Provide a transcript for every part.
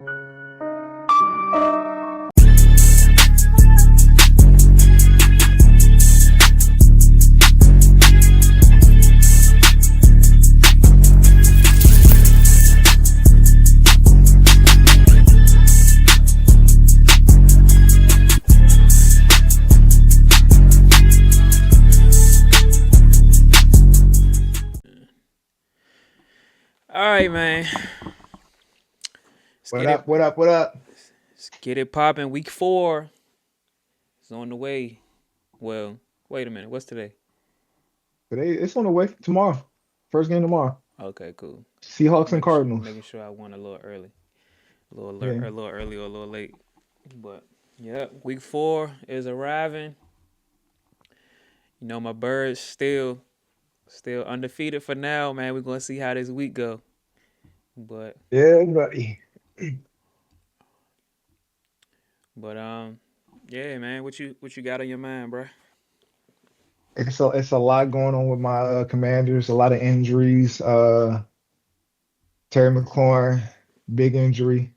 All right, man. Let's What get it. up? What up? What up? Let's get it popping. Week 4 is on the way. Well, wait a minute. What's today? Today it's on the way tomorrow. First game tomorrow. Okay, cool. Seahawks and Making Cardinals. sure I won a little early, Yeah. a little early or a little late. But yeah, week 4 is arriving. You know, my birds still undefeated for now, man. We're gonna see how this week go. But Yeah, buddy. but yeah, man. What you got on your mind, bro? It's a lot going on with my Commanders. A lot of injuries. Terry McLaurin, big injury.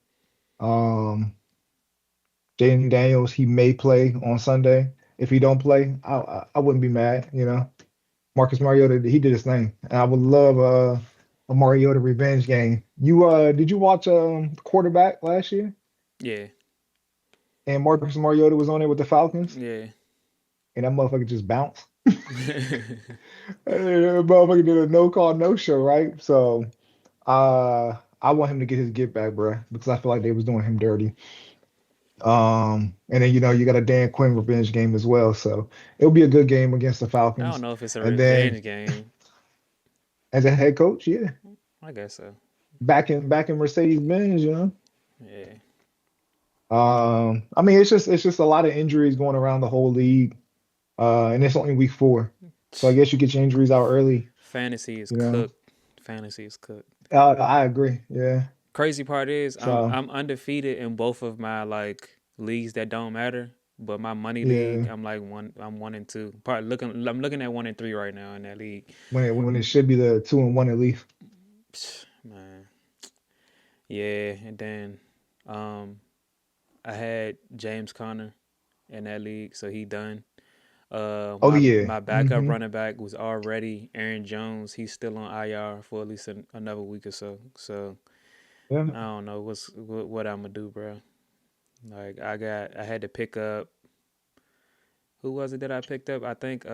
Um, Jayden Daniels, he may play on Sunday. If he don't play, I wouldn't be mad. Marcus Mariota, he did his thing, and I would love a Mariota revenge game. You did you watch quarterback last year? Yeah, And Marcus Mariota was on there with the Falcons, yeah. and that motherfucker just bounced. Motherfucker did a no call, no show, right? So I want him to get his get back, bro, because I feel like they was doing him dirty. And then you got a Dan Quinn revenge game as well, so it'll be a good game against the I don't Falcons. know if it's a And then revenge game. as a head coach, yeah, I guess so. back in Mercedes-Benz. Yeah. I mean, it's just a lot of injuries going around the whole league, and it's only week 4, so I guess you get your injuries out early. Fantasy is You know, cooked. Fantasy is cooked. I agree. Yeah. Crazy part is I'm So I'm undefeated in both of my like leagues that don't matter. But my money league, yeah, I'm 1 and 2. I'm looking at 1 and 3 right now in that league. when it should be the 2-1 at least. Man. Yeah, and then um I had James Conner in that league, so he done. Oh My yeah. my backup Hmm. running back was already Aaron Jones. He's still on IR for at least another week or so. So Yeah. I don't know what I'm gonna do, bro. Like I had to pick up. Who was it that I picked up? I think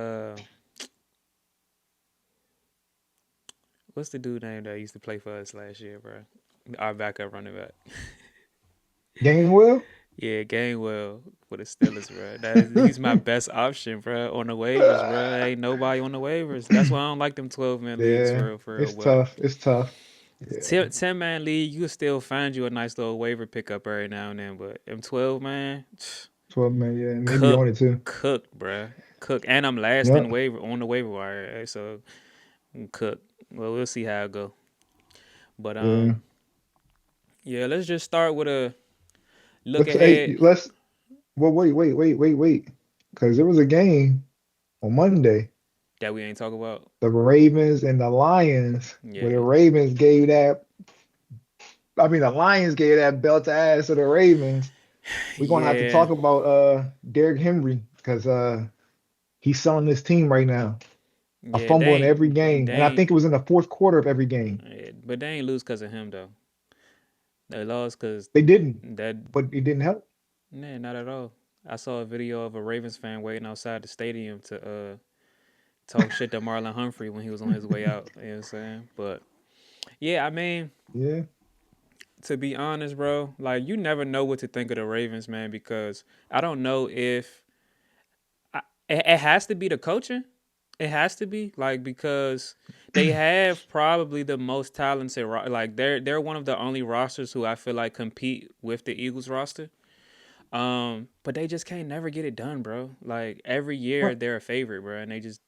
what's the dude name that used to play for us last year, bro? Our backup running back. Gainwell? Yeah, Gainwell for the Steelers, bro. He's my best option, bro. On the waivers, bro. Ain't nobody on the waivers. That's why I don't like them 12-man leagues Yeah. for real. It's But tough. It's tough. Yeah. 10-man league, you can still find you a nice little waiver pickup every now and then. But them 12-man, 12 man, yeah, maybe cook, on it too. cook, bro. Cook. And I'm last in Yep. waiver on the waiver wire, so cook. Well, we'll see how it go. But Yeah. yeah, let's just start with a look Let's ahead let's well wait. Because there was a game on Monday, that we ain't talk about. the Ravens and the Lions, where the Yeah, Ravens gave that I mean the Lions gave that belt to ass to the Ravens. We're gonna have to yeah, talk about Derrick Henry because he's selling this team right now. A yeah. fumble in every game. They And I think ain't, it was in the fourth quarter of every game. yeah, but they ain't lose because of him though. They lost because They didn't, that. but it didn't help. Nah, not at all. I saw a video of a Ravens fan waiting outside the stadium to talk shit to Marlon Humphrey when he was on his way out. You know what I'm saying? But yeah, I mean, Yeah. to be honest, bro, like you never know what to think of the Ravens, man, because I don't know if it has to be the coaching. It has to be like because they have probably the most talented like they're one of the only rosters who I feel like compete with the Eagles roster. But they just can't never get it done, bro. Like every year What? they're a favorite, bro, and they Here's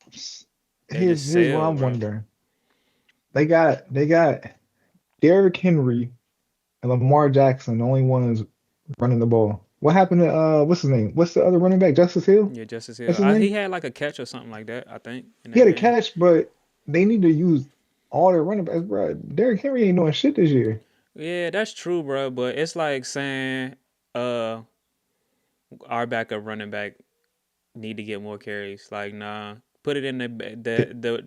just here's what sell, I'm bro. wondering. They got Derrick Henry and Lamar Jackson, the only ones running the ball. What happened to what's his name? What's the other running back? Justice Hill? Yeah, Justice That's Hill. his He name? had like a catch or something like that, I think, in He that had a game. catch, but they need to use all their running backs, bro. Derrick Henry ain't doing shit this year. Yeah, that's true, bro. But it's like saying, uh, our backup running back need to get more carries. Like, nah, put it in It,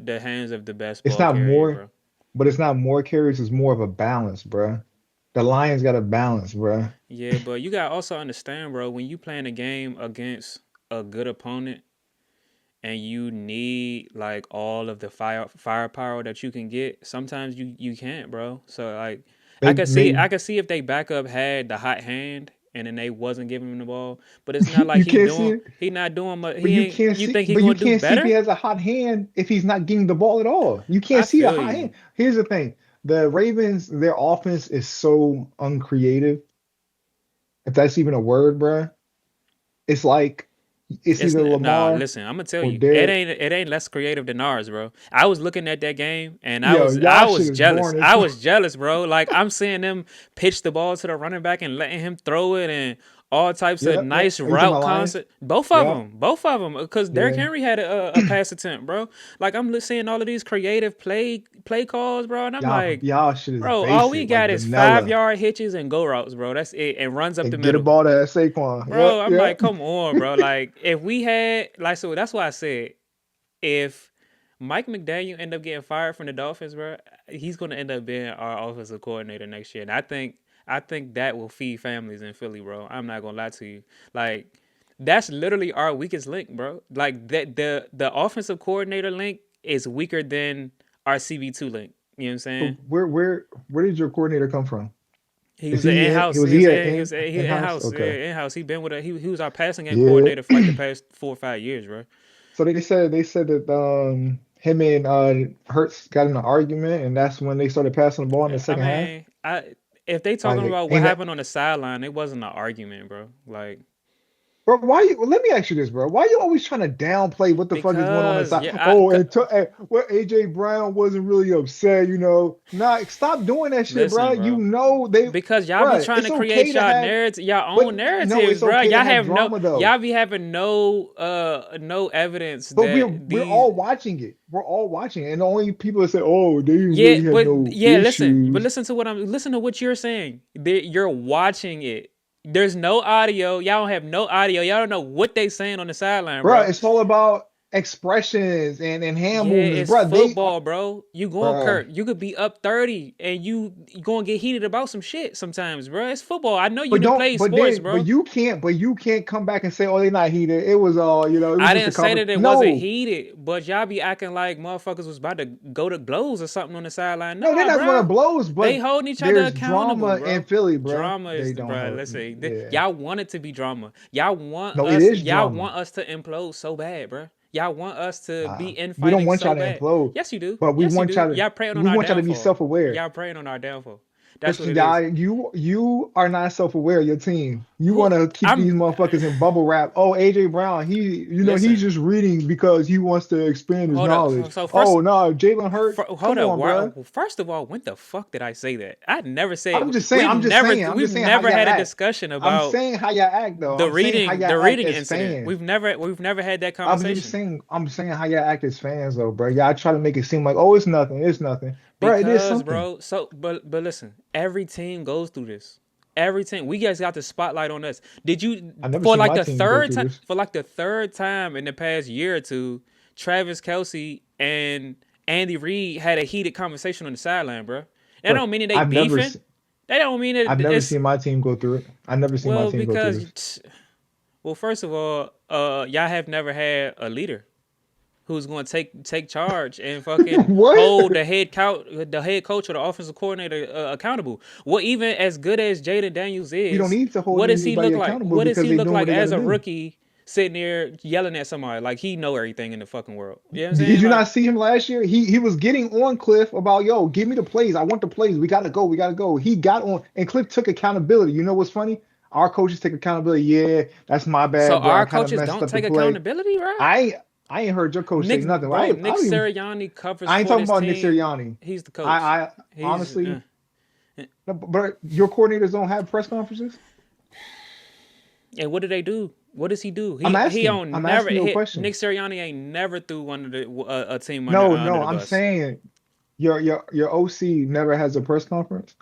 the hands of the best it's ball not carrier, more, bro. but it's not more carries. It's more of a balance, bruh. The Lions got a balance, bruh. Yeah, but you gotta also understand, bro, when you playing a game against a good opponent and you need like all of the firepower that you can get, sometimes you can't, bro. So like They I could see if they backup had the hot hand and then they wasn't giving him the ball, but it's not like you can't see it, he not doing much. but He ain't. You think he you gonna do can't see if he better? has a hot hand if he's not getting the ball at all. You I can't see the feel hot hand. you. Here's the thing. The Ravens, their offense is so uncreative, if that's even a word, bruh. It's like it's It's either nah. Lamar Listen, I'm gonna tell or you, Derek. it ain't less creative than ours, bro. I was looking at that game and Yo, I y'all shit was is jealous. boring as I fuck. was jealous, bro. Like I'm seeing them pitch the ball to the running back and letting him throw it and all types of Yep, yep. nice Are you talking route about Lions? concept. Yep, Both of them, because Derrick yeah. Henry had a pass attempt, bro. Like I'm seeing all of these creative play calls, bro, and I'm like, Y'all shit is bro, all we basic, like got is five vanilla. yard hitches and go routes, bro. That's it, and runs up the And get a middle. ball to Saquon. Bro, Yep, I'm like, yep. come on, bro. Like, if we had, like, so that's why I said, if Mike McDaniel end up getting fired from the Dolphins, bro, he's gonna end up being our offensive coordinator next year, and I think that will feed families in Philly, bro. I'm not gonna lie to you. Like, that's literally our weakest link, bro. Like that, the offensive coordinator link is weaker than our CB2 link. You know what I'm So saying? where did your coordinator come from? He Is was an he in in-house. was he at He in house? in-house. Okay. Yeah, in-house. He been with he was our passing game Yeah. coordinator for like the past 4 or 5 years, bro. So they said that him and Hurts got in an argument and that's when they started passing the ball in the I second half. mean, I if they talking Like about what ain't that happened on the sideline, it wasn't an argument, bro. Like bro, why you let me ask you this, bro. Why you always trying to downplay what the fuck is going on because inside? yeah, Oh, well, AJ Brown wasn't really upset, you know. Nah, stop doing that shit, bro. listen, You bro. know they Because y'all be bro, trying it's to okay create to y'all have narrative, y'all but own no, narratives, it's bro. okay to Y'all have have drama though. y'all be having no evidence But that we're these all watching it. We're all watching it. And the only people that say, "Oh, they didn't yeah, really have but no yeah, issues." listen to listen to what you're saying. You're watching it. There's no audio. Y'all don't have no audio. Y'all don't know what they saying on the sideline, Bro, bro. it's all about expressions and hand Yeah, movements, it's bro. They are, football, bro. You going bro. Kirk. You could be up 30 and you going to get heated about some shit sometimes, bro. It's football. I know you But didn't don't, play sports, bro. but you can't come back and say, oh, they're not heated. It was all, you know, it was I just a didn't say conference. that it wasn't No, heated, but y'all be acting like motherfuckers was about to go to blows or something on the sideline. no, they're Nah, not going to bro. blows, They but holding each other there's accountable, drama in bro. Philly, bro. Drama is They the don't bro. hold, Let's say yeah. y'all want it to be drama. No, it is Y'all drama. want us to implode so bad, bro. Y'all want us to be We don't infighting want y'all so to bad. implode, Yes, you do. but Yes, you do. Y'all praying on we our want y'all to be downfall. self-aware. Y'all praying on our downfall. That's what But it is. you are not self-aware, your team. You Who want to keep I'm these motherfuckers in bubble wrap. Oh, AJ Brown, he's listen. just reading because he wants to expand his Hold up. knowledge. So first, Oh no, Jalen Hurts, hold come up. on, bruh. First of all, when the fuck did I say that? I never said. I'm just saying, I'm just saying, I'm We've just saying how never y'all had a act. discussion I'm about saying how y'all act though. I'm saying how y'all the act reading as incident. fans. We've never had that conversation I'm saying how y'all act as fans though, bro. Y'all try to make it seem like, oh, it's nothing. Bro, it is because, something. bro. So, but listen, every team goes through this. Every team, we guys got the spotlight on us. Did you I've never seen my team go through this. for like the third time in the past year or two? Travis Kelsey and Andy Reid had a heated conversation on the sideline, bro. That Bro, don't mean that they beefing. That don't mean I've that never it's seen my team go through it. I've never seen my well team go through this. because well, first of all, y'all have never had a leader who's going to take charge and fucking What? hold the head coach or the offensive coordinator accountable. What even as good as Jayden Daniels We don't is, need to hold what does he anybody look like? accountable What does because he they're look doing what like they got as to a do. rookie sitting there yelling at somebody like he know everything in the fucking world? You know what I'm Did saying? you Like not see him last year? He was getting on Cliff about, yo, give me the plays. I want the plays. We gotta go. We gotta go. He got on, and Cliff took accountability. You know what's funny? Our coaches take accountability. Yeah, that's my so bad, bro. I our kind of coaches messed don't up the take play. accountability, right? I I ain't heard your coach say nothing. I Nick don't even. Sirianni covers I ain't for talking this about Nick team. Sirianni. He's the coach. I He's honestly, no, but your coordinators don't have press conferences. And what do they do? What does he do? He I'm don't never asking you a hit. question. Nick Sirianni ain't never threw one of the a team No, under no, the I'm bus. saying your OC never has a press conference.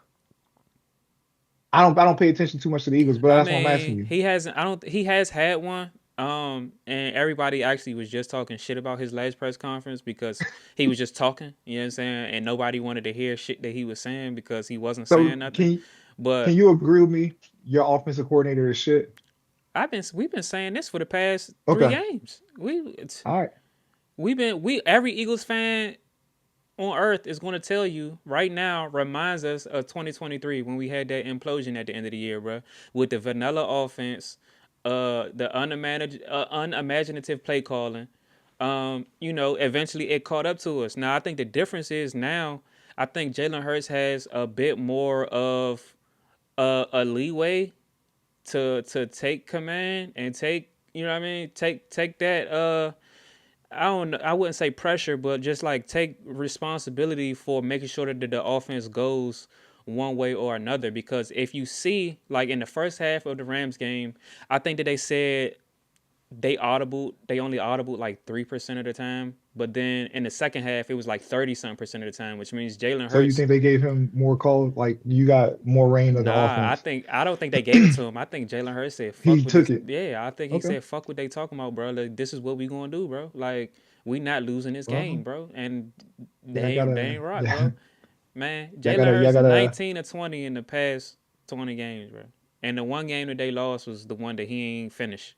I don't pay attention too much to the Eagles, but I that's why I'm asking mean, you. he hasn't. I don't. He has had one. And everybody actually was just talking shit about his last press conference because he was just talking. You know what I'm saying? And nobody wanted to hear shit that he was saying because he wasn't So saying nothing. can But you agree with me? Your offensive coordinator is shit. we've been saying this for the past three Okay. games. All right. We every Eagles fan on earth is going to tell you right now reminds us of 2023 when we had that implosion at the end of the year, bro, with the vanilla offense, the unimaginative play calling. Eventually it caught up to us. Now I think the difference is now I think Jalen Hurts has a bit more of a leeway to take command and take you know what I mean take that I don't know. I wouldn't say pressure, but just like take responsibility for making sure that the offense goes one way or another. Because if you see, like in the first half of the Rams game, I think that they said they only audible like 3% of the time. But then in the second half, it was like 30-something% of the time, which means Jalen So you Hurts. think they gave him more calls? Like you got more reign of the Nah, offense. I don't think they gave it to him. I think Jalen Hurts said, "Fuck He what took this." it. Yeah, I think he Okay. said, "Fuck what they talking about, bro. Like this is what we gonna do, bro. Like we not losing this game, Well, bro." And yeah, I they gotta, ain't rock, bro. yeah, Man, y'all Jalen gotta, y'all Hurts gotta. 19 or 20 in the past 20 games, bro. And the one game that they lost was the one that he ain't finished.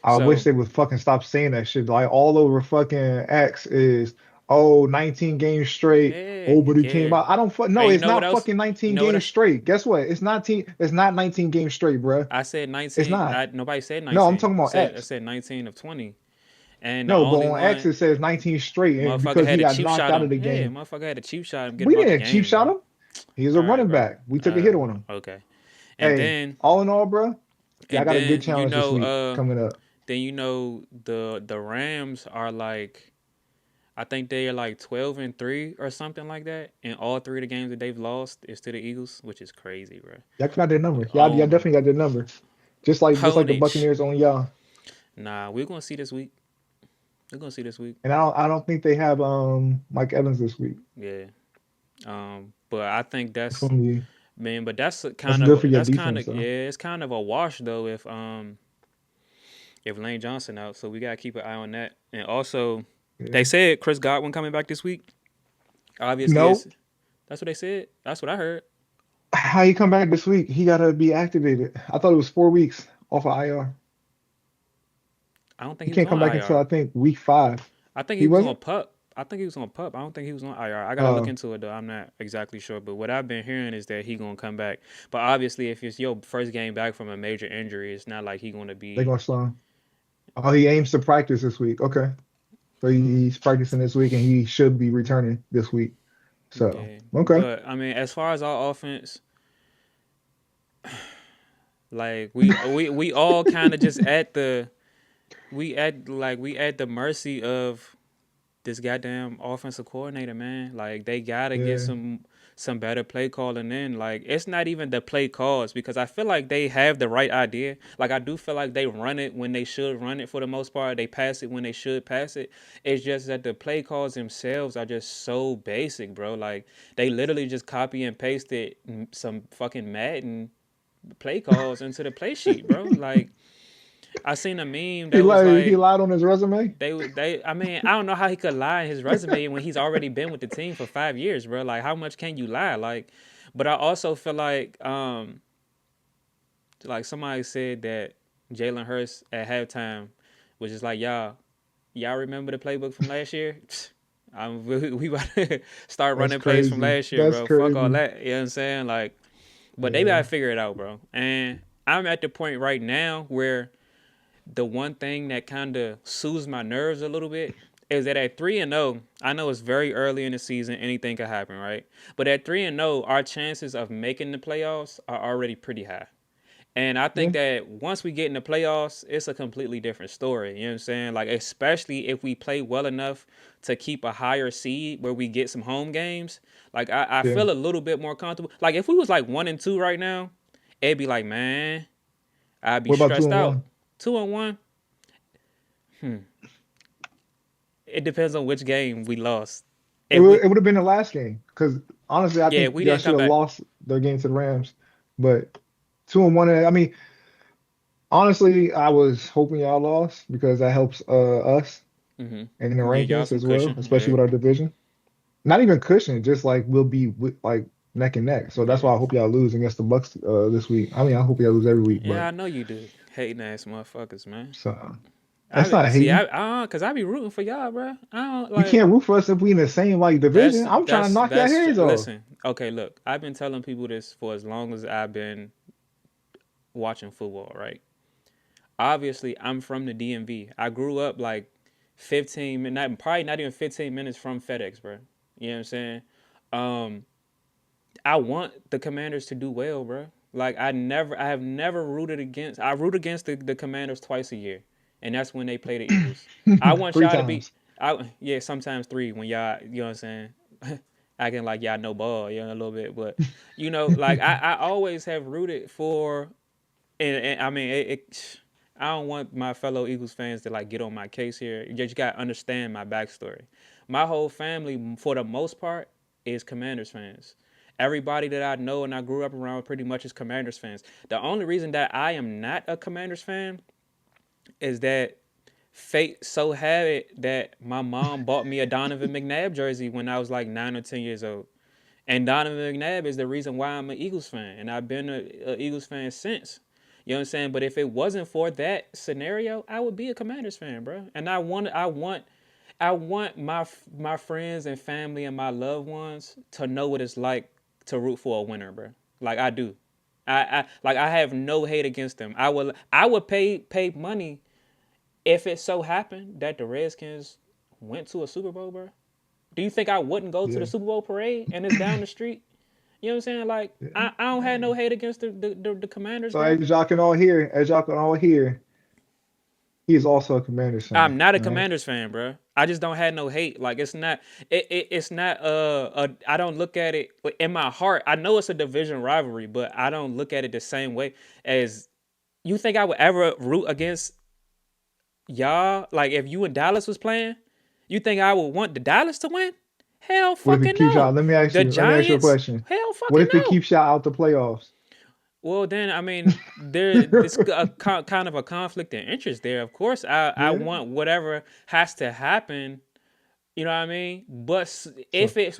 I wish So they would fucking stop saying that shit. Like all over fucking X is, oh, 19 games straight. yeah, Oh, but he came yeah. out. I don't fuck. No, And you it's know what not else? fucking You 19 know what? games straight. Guess what? It's not 19. It's not 19 games straight, bruh. I said It's 19. not. Nobody said No, I'm 19. talking I about said I X. said 19 of 20. And the No, but only on X one it says 19 straight, and motherfucker because he had a got cheap knocked shot out him. of the Yeah, game. motherfucker had a cheap shot him, get We him out the didn't cheap game, shot bro. him. He was All a right, running bro. back. We took a hit on him. Okay. And Hey, then all in all, bro, y'all and got a good then challenge this week coming up. the Rams are like I think they are like 12-3 or something like that. And all three of the games that they've lost is to the Eagles, which is crazy, bro. Y'all got their number. Y'all On definitely got their number. Just like the Ponage. Buccaneers on y'all. Nah, we're gonna see this week. We're gonna see this week. And I don't think they have Mike Evans this week. Yeah. But I think That's gonna be man, but that's that's good for your that's kind defense of though. yeah, it's kind of a wash though if Lane Johnson out, so we gotta keep an eye on that. And also, they Yeah. said Chris Godwin coming back this week. Obviously, No, that's what they said. That's what I heard. how he come back this week? He gotta be activated. I thought it was 4 weeks off of IR. I don't think He he was can't on come back until IR. I think week 5. I think He he was on wasn't? pup. I think he was on pup. I don't think he was on IR. I gotta look Uh, into it though. I'm not exactly sure, but what I've been hearing is that he gonna come back. But obviously, if it's your first game back from a major injury, it's not like he gonna they be. gonna slow him. Oh, he aims to practice this week. Okay. So he's practicing this week and he should be returning this week. So, Yeah, okay. but I mean, as far as our offense, like we all kind of just at the we at the mercy of this goddamn offensive coordinator, man. Like they gotta get Yeah. some better play calling in. Like it's not even the play calls because I feel like they have the right idea. Like I do feel like they run it when they should run it for the most part. They pass it when they should pass it. It's just that the play calls themselves are just so basic, bro. Like they literally just copy and pasted some fucking Madden play calls into the play sheet, bro. Like I seen a meme He that was lied, he like lied on his resume. they I mean, I don't know how he could lie in his resume when he's already been with the team for 5 years, bro. Like how much can you lie? But I also feel like somebody said that Jalen Hurts at halftime was just like, y'all remember the playbook from last year? We about to start That's running plays from crazy. last year, That's bro. Fuck all crazy. that. You know what I'm saying? Like, but they Yeah. gotta figure it out, bro. And I'm at the point right now where the one thing that kind of soothes my nerves a little bit is that at 3-0, I know it's very early in the season, anything could happen, right? But at 3-0, our chances of making the playoffs are already pretty high. And I Yeah. think that once we get in the playoffs, it's a completely different story. You know what I'm saying? Like, especially if we play well enough to keep a higher seed where we get some home games. Like, I Yeah. feel a little bit more comfortable. Like, if we was like 1-2 right now, it'd be like, man, I'd be What about two stressed and out. one? 2-1, it depends on which game we lost. It If would we, it would have been the last game because honestly, I yeah, think we y'all didn't should come have back. lost their game to the Rams. But 2-1. I mean, honestly, I was hoping y'all lost because that helps us in the Get y'all rankings some as well, cushion. especially Yeah, with our division. Not even cushion, just like we'll be like neck and neck. So that's yeah, why I hope y'all lose against the Bucks this week. I mean, I hope y'all lose every week, yeah. but I know you do. Hating ass motherfuckers, man. so that's I not see. hating. Cause I be rooting for y'all, bro. I don't You like. can't root for us if we in the same like division. I'm trying to knock your heads off. Listen. Okay, look. I've been telling people this for as long as I've been watching football. Right. Obviously, I'm from the DMV. I grew up like probably not even 15 minutes from FedEx, bro. You know what I'm saying? Um, I want the Commanders to do well, bro. Like I have never rooted against. I root against the Commanders twice a year, and that's when they play the Eagles. I want Three y'all to be. times. Yeah, sometimes three when y'all, you know what I'm saying, acting like y'all know ball, you know, a little bit, but like I always have rooted for, and I mean I don't want my fellow Eagles fans to like get on my case here. You just gotta understand my backstory. My whole family, for the most part, is Commanders fans. Everybody that I know and I grew up around pretty much is Commanders fans. The only reason that I am not a Commanders fan is that fate so had it that my mom bought me a Donovan McNabb jersey when I was like 9 or 10 years old. And Donovan McNabb is the reason why I'm an Eagles fan, and I've been a Eagles fan since. You know what I'm saying? But if it wasn't for that scenario, I would be a Commanders fan, bro. And I want my friends and family and my loved ones to know what it's like to root for a winner, bro. Like I do. I have no hate against them. I would pay money if it so happened that the Redskins went to a Super Bowl, bro. Do you think I wouldn't go to the Yeah. Super Bowl parade and it's down the street? You know what I'm saying? Like Yeah. I don't have no hate against the Commanders, So bro. as y'all can all hear, he is also a Commanders fan. I'm not a All right. Commanders fan, bro. I just don't have no hate. Like it's not I don't look at it in my heart. I know it's a division rivalry, but I don't look at it the same way as you think I would ever root against y'all. Like if you and Dallas was playing, you think I would want the Dallas to win? Hell What if it fucking keeps y'all? no. The Let me ask you a Giants? question. Hell What fucking if it no. keeps y'all out the playoffs? Well, then I mean, it's kind of a conflict of interest there. Of course, I Yeah. want whatever has to happen. You know what I mean? But So if it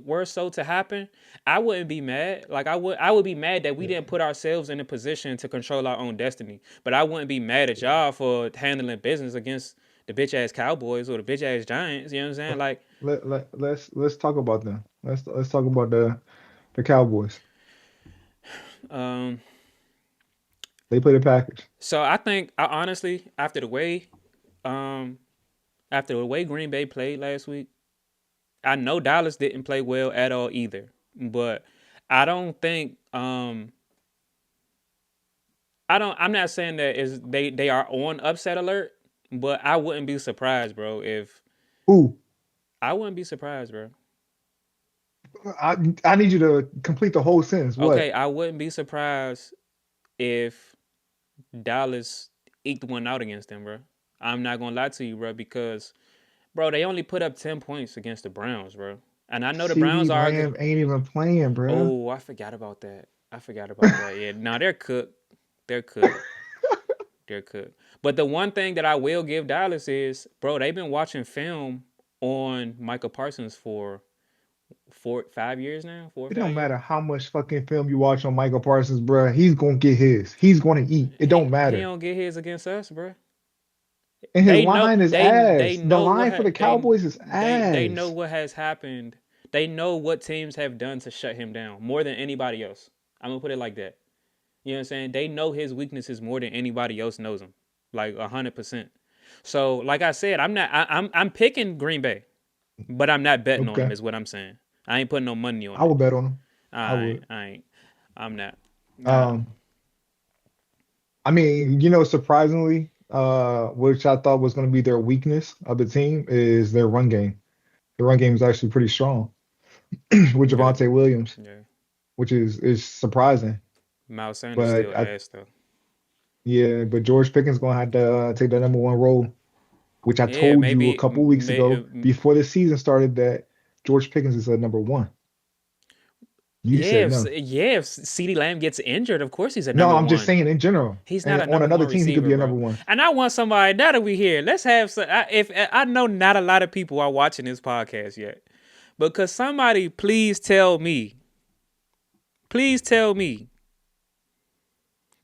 were so to happen, I wouldn't be mad. Like I would be mad that we yeah. didn't put ourselves in a position to control our own destiny. But I wouldn't be mad at Yeah. y'all for handling business against the bitch ass Cowboys or the bitch ass Giants. You know what I'm saying? But Like, let's talk about them. Let's talk about the Cowboys. um, They play the Packers. so I think I honestly um after the way Green Bay played last week. I know Dallas didn't play well at all either, but I don't think I'm not saying that is they are on upset alert, but I wouldn't be surprised, bro, if Who? I wouldn't be surprised, bro. I I need you to complete the whole sentence. Okay, What? I wouldn't be surprised if Dallas eked one out against them, bro. I'm not gonna lie to you, bro, because bro, they only put up 10 points against the Browns, bro. And I know the CD Browns are Lamb ain't even playing, bro. oh, I forgot about that. I forgot about that. Yeah, now they're cooked. They're cooked. They're cooked. But the one thing that I will give Dallas is, bro, they've been watching film on Michael Parsons for 5 years now, four or It five don't years. matter how much fucking film you watch on Michael Parsons, bro. He's gonna get his. He's gonna eat. It don't He matter. don't get his against us, bro. And his They know line is they ass. The know line for the Cowboys is they know ass. what has happened. They know what teams have done to shut him down more than anybody else. I'm gonna put it like that. You know what I'm saying? They know his weaknesses more than anybody else knows them, like 100%. So, like I said, I'm picking Green Bay, but I'm not betting on them. Okay. Is what I'm saying. I ain't putting no money on I it. would bet on him. I I ain't. would. I ain't. I'm not. Uh, Um, I mean, surprisingly, which I thought was gonna be their weakness of the team is their run game. The run game is actually pretty strong with yeah, Javante Williams, yeah. which is surprising. Miles Sanders But still ass though. yeah, but George Pickens gonna have to take the number one role, which I Yeah, told you a maybe. couple weeks ago before the season started that George Pickens is a number one. You said no. Yeah, if CeeDee Lamb gets injured, of course he's a No, number I'm just one. saying in general. He's not And a on number another one team, he could receiver, be a bro. number one. And I want somebody now that we here. Let's have some. If I know not a lot of people are watching this podcast yet, because somebody please tell me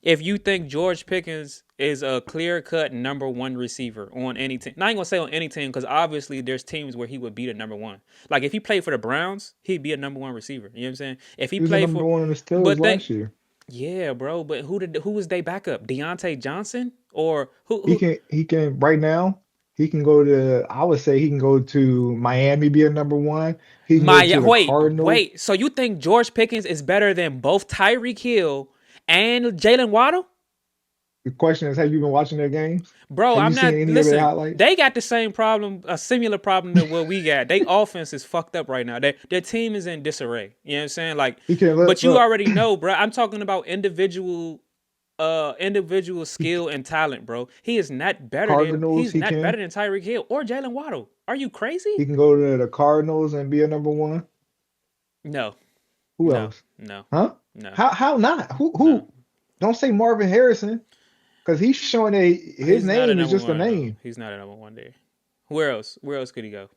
if you think George Pickens is a clear cut number one receiver on any team. Not even gonna say on any team because obviously there's teams where he would be the number one. Like if he played for the Browns, he'd be a number one receiver. You know what I'm saying? If he He was the played number for, one in the Steelers but last think, year. yeah, bro. But who was they backup? Deontay Johnson or He who? can right now, he can go to I would say he can go to Miami, be a number one. He can go My to the wait, Cardinals. wait. So you think George Pickens is better than both Tyreek Hill and Jalen Waddle? The question is, have you been watching their games? Bro, Have you I'm seen not. any of their Listen, highlights? they got the same problem, a similar problem to what we got. They offense is fucked up right now. Their team is in disarray. You know what I'm saying? Like, He can but you look. already know, bro. I'm talking about individual He, skill and talent, bro. He is not better than Cardinals, Tyreek Hill or Jalen Waddle. Are you crazy? he can go to the Cardinals and be a number one. No, Who no, else? no, Huh? no, How not? no. Who? Don't say Marvin Harrison because he's showing a his He's not a name is number just a one. No, name. he's not a number one there. Where else? Where else could he go?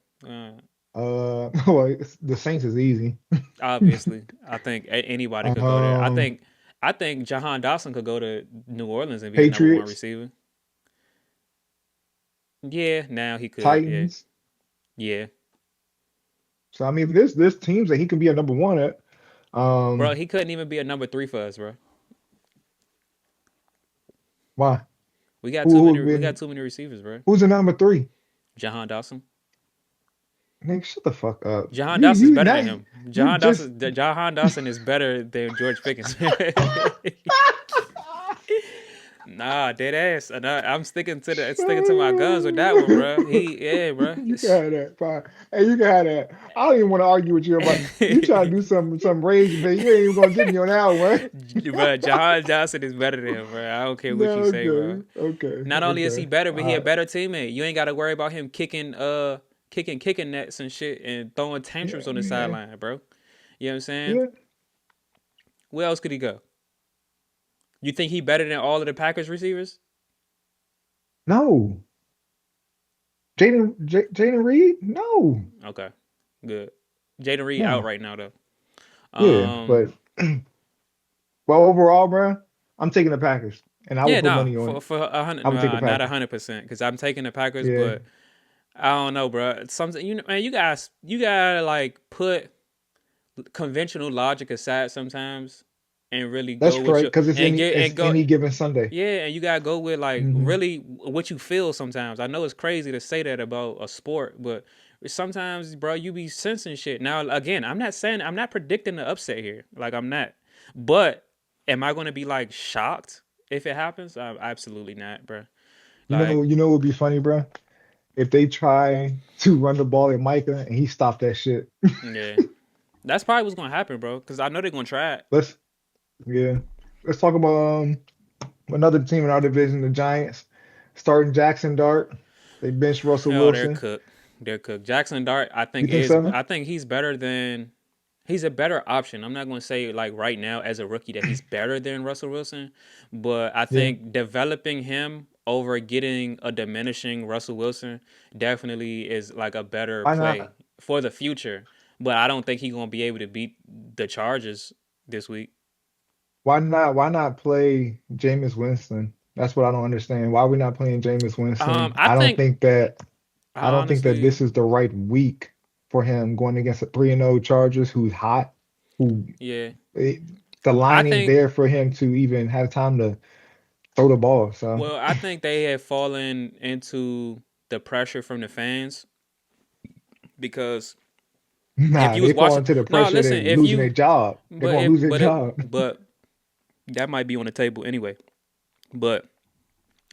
Well, the Saints is easy. Obviously, I think anybody could go there. Um, I think Jahan Dawson could go to New Orleans and be a number one Patriots, receiver. Yeah, now he could. Yeah, Titans. yeah, So I mean, this teams that he can be a number one at. bro. Um, He couldn't even be a number three for us, bro. why? We got too Who many. who've We got been? too many receivers, bro. Who's the number three? Jahan Dawson. Nigga, shut the fuck up. Jahan Dawson is You better now than him. you just Jahan Dawson is better than George Pickens. Nah, dead ass. Nah, I'm sticking to my guns with that one, bro. Yeah, bro. you can have that. Fine. Hey, you can have that. I don't even want to argue with you about you try to do some rage, but you ain't even gonna get me on that one. Bro, Jahan Johnson is better than him, bro. I don't care what No, you say, bro. okay, okay, Not only is he okay. better, but he All a right. better teammate. You ain't got to worry about him kicking nets and shit and throwing Yeah, tantrums on the yeah, sideline, bro. You know what I'm saying? yeah. Where else could he go? You think he better than all of the Packers receivers? No, Jaden Reed. No, Okay, good. Jaden Reed out no. right now though. Yeah, Um, but well, overall, bro, I'm taking the Packers, and I will yeah, put nah, money on it. for a hundred, I would take the nah, not Packers. 100% because I'm taking the Packers, Yeah, but I don't know, bro. Something you know, man, you gotta like put conventional logic aside sometimes and really that's go with correct your because and get it's and go. any given Sunday. Yeah, and you gotta go with like Hmm. really what you feel sometimes. I know it's crazy to say that about a sport, but sometimes, bro, you be sensing shit. Now, again, I'm not predicting the upset here. Like I'm not. But am I gonna be like shocked if it happens? Absolutely not, bro. Like, You know what would be funny, bro? If they try to run the ball at Micah and he stopped that shit. yeah, that's probably what's gonna happen, bro. Because I know they're gonna try it. Let's yeah. Let's talk about another team in our division, the Giants, starting Jackson Dart. They benched Russell Oh, they're Wilson. cooked. They're cooked. Jackson Dart, You think so? I think he's better than he's a better option. I'm not going to say like right now as a rookie that he's better than Russell Wilson, but I Yeah. think developing him over getting a diminishing Russell Wilson definitely is like a better Why play not? for the future. But I don't think he's going to be able to beat the Chargers this week. Why not? Why not play Jameis Winston? That's what I don't understand. Why are we not playing Jameis Winston? I think I don't think that honestly, this is the right week for him going against a 3-0 Chargers who's hot, who yeah, it, the I line ain't think there for him to even have time to throw the ball. So well, I think they have fallen into the pressure from the fans because if nah, you was they fall watching, into the no, pressure of listen, they if losing their you, job. They're but gonna if, lose their job. but that might be on the table anyway. But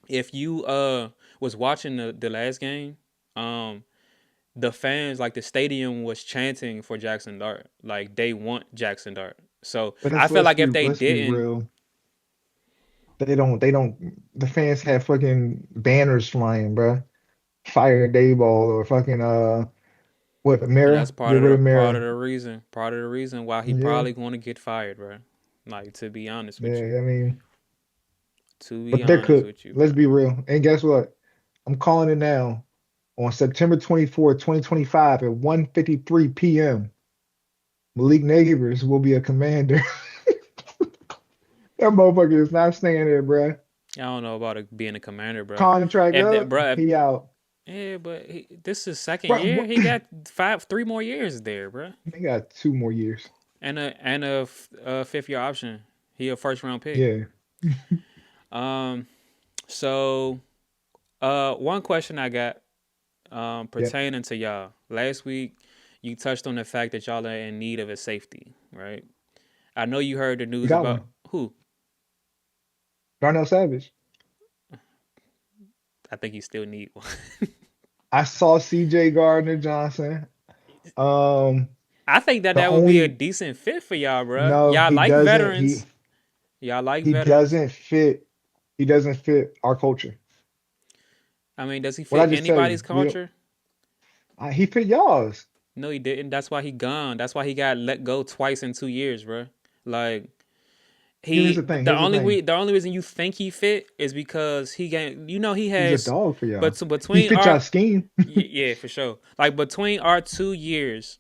if you was watching the last game, um, the fans like the stadium was chanting for Jackson Dart, like they want Jackson Dart. So But I feel like if they let's be didn't, real. They don't the fans have fucking banners flying, bruh. Fire Dayball or fucking What, And that's Mara? Get rid of Mara. part of the reason why he Yeah, probably going to get fired, bro. Like to be honest with you, yeah. I mean, to be but they're honest cooked. with you, Let's bro. be real. And guess what? I'm calling it now. On September 24th, 2025 at 1:53 p.m. Malik Neighbors will be a commander. That motherfucker is not staying there, bruh. I don't know about it being a commander, bro. Contract If that, up, bro, he out. yeah, but this is second Bro, year. what? He got three more years there, bro, He got 2 more years. and a fifth year option. He a first round pick. Yeah, Um, so one question I got yeah. pertaining to y'all. Last week, you touched on the fact that y'all are in need of a safety, right? I know you heard the We news got about one. who. Darnell Savage. I think you still need one. I saw CJ Gardner Johnson. Um, I think that the that would be a only decent fit for y'all, bro. no, Y'all he like doesn't. He veterans. Y'all like he veterans. doesn't fit. He doesn't fit our culture. I mean, does he What I fit just tell you, anybody's we don't. culture? He fit y'all's. No, he didn't. That's why he gone. That's why he got let go twice in 2 years, bro. Like Here's he the thing. the Here's the only thing. the only reason you think he fit is because he got he He's a has dog for y'all. but He between fit our y'all scheme. yeah, for sure. Like between our 2 years,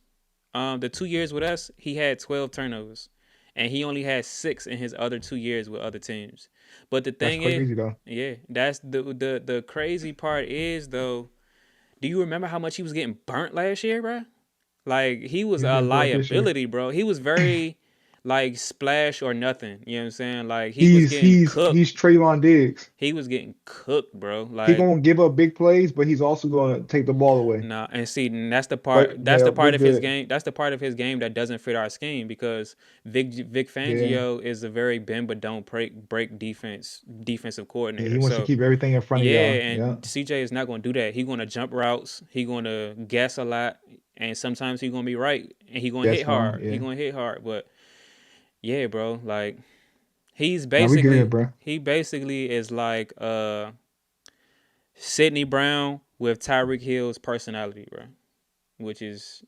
the 2 years with us, he had 12 turnovers, and he only had 6 in his other 2 years with other teams. But the That's thing is, crazy though. yeah, that's the crazy part is though. Do you remember how much he was getting burnt last year, bro? Like he was He's a getting burnt this year. liability, bro. He was very like splash or nothing. You know what I'm saying? Like he was He's getting he's cooked. he's Trayvon Diggs. He was getting cooked, bro. He Like gonna give up big plays, but he's also gonna take the ball away. nah, and see, and that's the part. But That's yeah, the we're part of his good. game. That's the part of his game that doesn't fit our scheme because Vic Yeah, Fangio is a very bend but don't break defensive yeah. He coordinator. wants to So keep everything in front of yeah, y'all. Yeah, and CJ is not going to do that. He going to jump routes. He going to guess a lot, and sometimes he going to be right, and he going to that's hit fine. hard. He Yeah. going to hit hard, but yeah, bro, like Now we good, bro. he basically is like Sidney Brown with Tyreek Hill's personality, bro, which is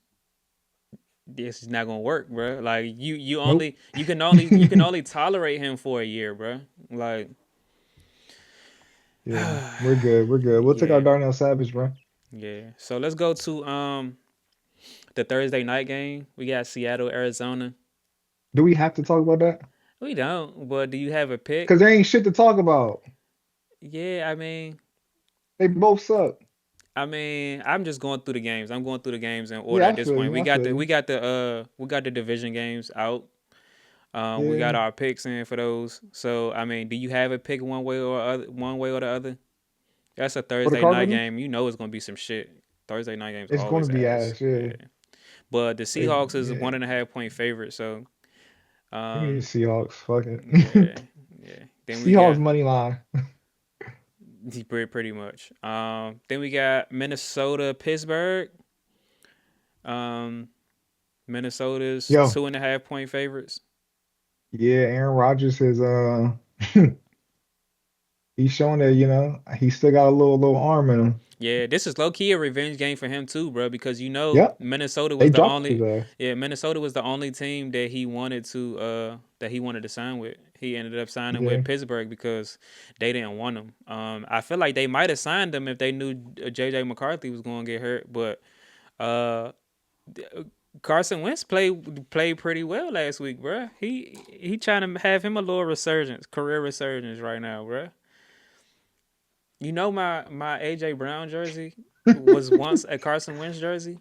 this is not gonna work, bro. Like Nope. you can only tolerate him for a year, bro. Like Yeah, we're good. We're good. We'll take our yeah, Darnell Savage, bro. yeah. So let's go to the Thursday night game. We got Seattle, Arizona. Do we have to talk about that? We don't, but do you have a pick? Because there ain't shit to talk about. Yeah, They both suck. I'm just going through the games. I'm going through the games in order Yeah, I at this feel point. you. I feel you. We got the division games out. We Yeah, got our picks in for those. So do you have a pick one way or the other? That's a for the Thursday night Cardinals, game. You know it's gonna be some shit. Thursday night games it's going to always be ass. ass. Yeah, Yeah, but the they, Seahawks is a yeah. 1.5 point favorite. So Give me the um, Seahawks. Fuck it. yeah, yeah. Then we Seahawks got money line. pretty much. Then we got Minnesota, Pittsburgh. Um, Minnesota's Yo, 2.5 point favorites. yeah, Aaron Rodgers is he's showing that, he still got a little arm in him. Yeah, this is low key a revenge game for him too, bro. Because Yep, Minnesota they was the dropped his only, ass. yeah, Minnesota was the only team that he wanted to sign with. He ended up signing Yeah, with Pittsburgh because they didn't want him. I feel like they might have signed him if they knew JJ McCarthy was going to get hurt, but uh, Carson Wentz played pretty well last week, bro. He trying to have him a little resurgence, career resurgence right now, bro. You know my AJ Brown jersey was once a Carson Wentz jersey.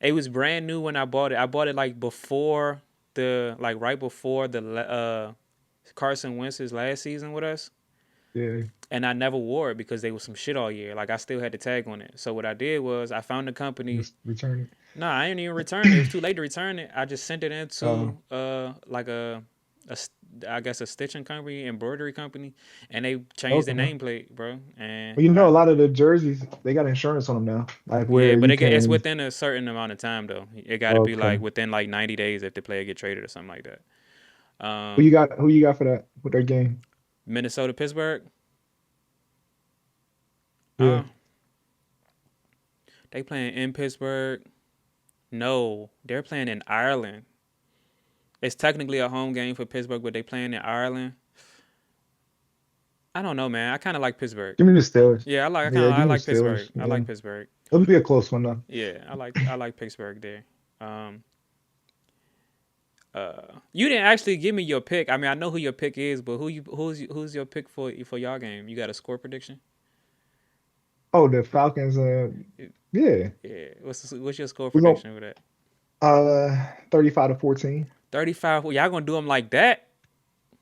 It was brand new when I bought it. I bought it like before right before the Carson Wentz's last season with us, yeah, and I never wore it because they was some shit all year. Like I still had the tag on it. So what I did was I found a company. just return No, I didn't even return it. It was it. too late to return it. I just sent it Uh, into like a I guess a stitching company, embroidery company, and they changed the okay. nameplate, bro. And Well, a lot of the jerseys they got insurance on them now, like yeah, where but you it's can. within a certain amount of time though. It got to be Okay. like within like 90 days if the player get traded or something like that. Who you Um, got? Who you got for that with their game? Minnesota, Pittsburgh. Yeah, Uh, They playing in Pittsburgh. No, they're playing in Ireland. It's technically a home game for Pittsburgh, but they playing in Ireland. I don't know, man. I kind of like Pittsburgh. Give me the Steelers. Yeah, I like. I kind Yeah, of. I give me the like Steelers. Pittsburgh. I Yeah, like Pittsburgh. it'll be a close one though. Yeah, I like. I like Pittsburgh there. Um, you didn't actually give me your pick. I mean, I know who your pick is, but who's your pick for y'all game? You got a score prediction? Oh, the Falcons. Yeah, Yeah. What's your score we're gonna prediction for that? 35-14. 35. Well, y'all gonna do them like that?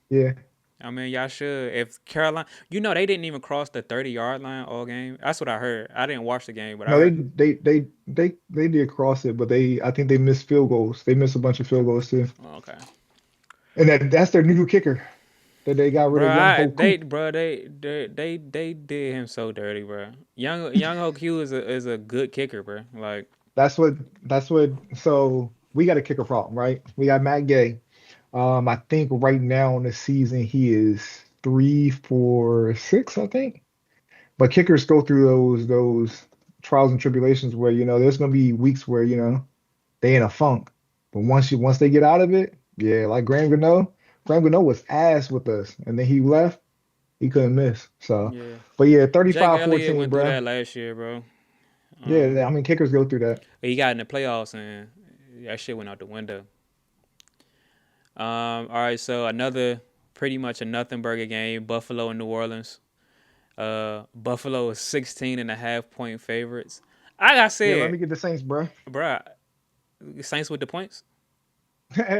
Yeah. I mean, y'all should. If Carolina, they didn't even cross the 30-yard line all game. That's what I heard. I didn't watch the game, but I No, they heard. they they they did cross it, but I think they missed field goals. They missed a bunch of field goals too. Oh, okay, And that's their new kicker that they got rid bro. of Young Hoku. They did him so dirty, bro. Young Hoku is a good kicker, bro. Like, That's what so we got a kicker problem, right? We got Matt Gay. I think right now in the season he is 3 for 6, I think. But kickers go through those trials and tribulations where, there's gonna be weeks where, they in a funk. But once they get out of it, yeah, like Graham Gano was ass with us, and then he left, he couldn't miss. So, yeah, but yeah, Jake Elliott 35-14, went through bruh. that last year, bro. Yeah, Um, I mean kickers go through that. he got in the playoffs and that shit went out the window. All right, so another pretty much a nothing burger game. Buffalo and New Orleans. Buffalo is 16.5 point favorites. Like I Yeah, let said, me get the Saints, bruh. bruh, Saints with the points.